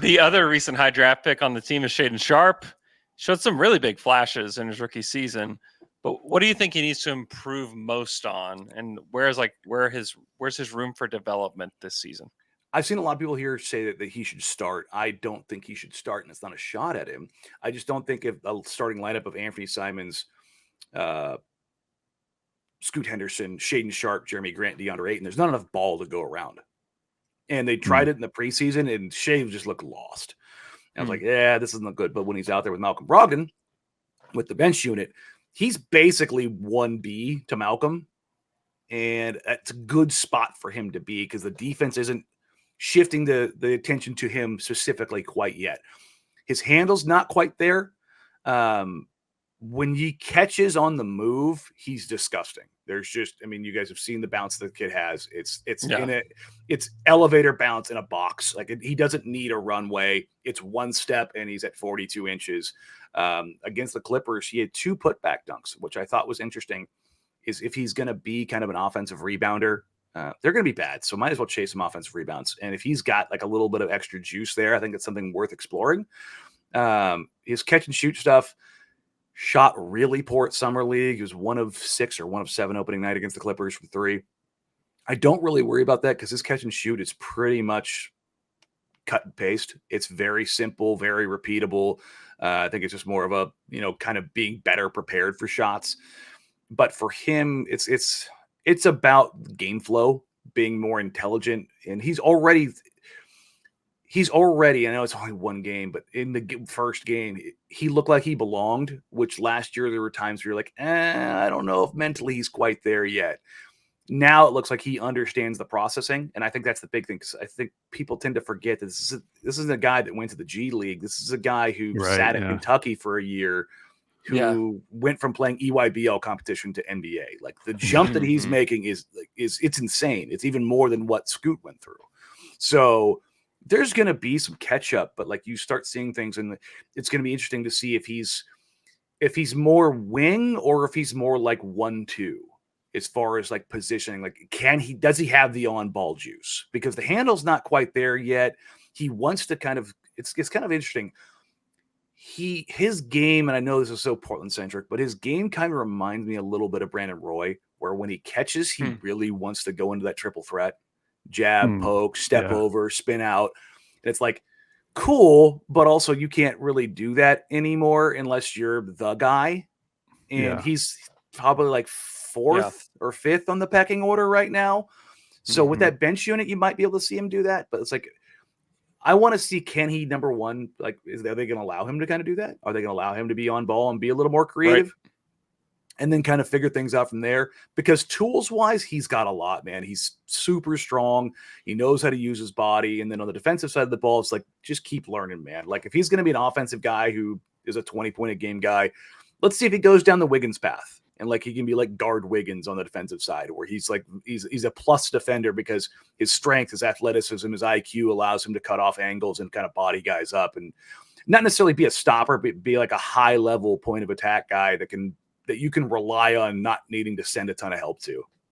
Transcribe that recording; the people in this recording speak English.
The other recent high draft pick on the team is Shaedon Sharpe. Showed some really big flashes in his rookie season. But what do you think he needs to improve most on? And where's his room for development this season? I've seen a lot of people here say that he should start. I don't think he should start, and it's not a shot at him. I just don't think if a starting lineup of Anthony Simons, Scoot Henderson, Shaedon Sharpe, Jeremy Grant, DeAndre Ayton, there's not enough ball to go around. And they tried it in the preseason, and Shea just looked lost. And I was like, yeah, this isn't good. But when he's out there with Malcolm Brogdon, with the bench unit, he's basically 1B to Malcolm. And it's a good spot for him to be because the defense isn't shifting the attention to him specifically quite yet. His handle's not quite there. When he catches on the move, he's disgusting. There's just, I mean, you guys have seen the bounce that the kid has. It's elevator bounce in a box. Like he doesn't need a runway. It's one step and he's at 42 inches. Against the Clippers, he had 2 putback dunks, which I thought was interesting. Is if he's going to be kind of an offensive rebounder, they're going to be bad. So might as well chase some offensive rebounds. And if he's got like a little bit of extra juice there, I think it's something worth exploring. His catch and shoot stuff. Shot really poor at Summer League. He was 1 of 6 or 1 of 7 opening night against the Clippers from 3. I don't really worry about that because his catch and shoot is pretty much cut and paste. It's very simple, very repeatable. I think it's just more of a, kind of being better prepared for shots. But for him, it's about game flow, being more intelligent. And he's already, I know it's only 1 game, but in the first game, he looked like he belonged, which last year there were times where you're like, I don't know if mentally he's quite there yet. Now it looks like he understands the processing. And I think that's the big thing. Because I think people tend to forget that this is a guy that went to the G League. This is a guy who sat in Kentucky for a year, who went from playing EYBL competition to NBA. Like the jump that he's making is it's insane. It's even more than what Scoot went through. So there's going to be some catch up, but like you start seeing things and it's going to be interesting to see if he's more wing or if he's more like 1-2 as far as like positioning. Like, does he have the on ball juice? Because the handle's not quite there yet. He wants to kind of, it's kind of interesting. His game, and I know this is so Portland centric, but his game kind of reminds me a little bit of Brandon Roy, where when he catches, he really wants to go into that triple threat. Jab, poke, step over, spin out. And it's like cool, but also you can't really do that anymore unless you're the guy. And he's probably like 4th or 5th on the pecking order right now. So with that bench unit, you might be able to see him do that. But it's like, I want to see, can he, number one, like, are they going to allow him to kind of do that? Are they going to allow him to be on ball and be a little more creative? Right. And then kind of figure things out from there, because tools-wise, he's got a lot, man. He's super strong. He knows how to use his body. And then on the defensive side of the ball, it's like, just keep learning, man. Like, if he's going to be an offensive guy who is a 20-point-a-game guy, let's see if he goes down the Wiggins path. And, like, he can be like guard Wiggins on the defensive side, where he's like he's a plus defender because his strength, his athleticism, his IQ allows him to cut off angles and kind of body guys up. And not necessarily be a stopper, but be like a high-level point-of-attack guy that you can rely on not needing to send a ton of help to.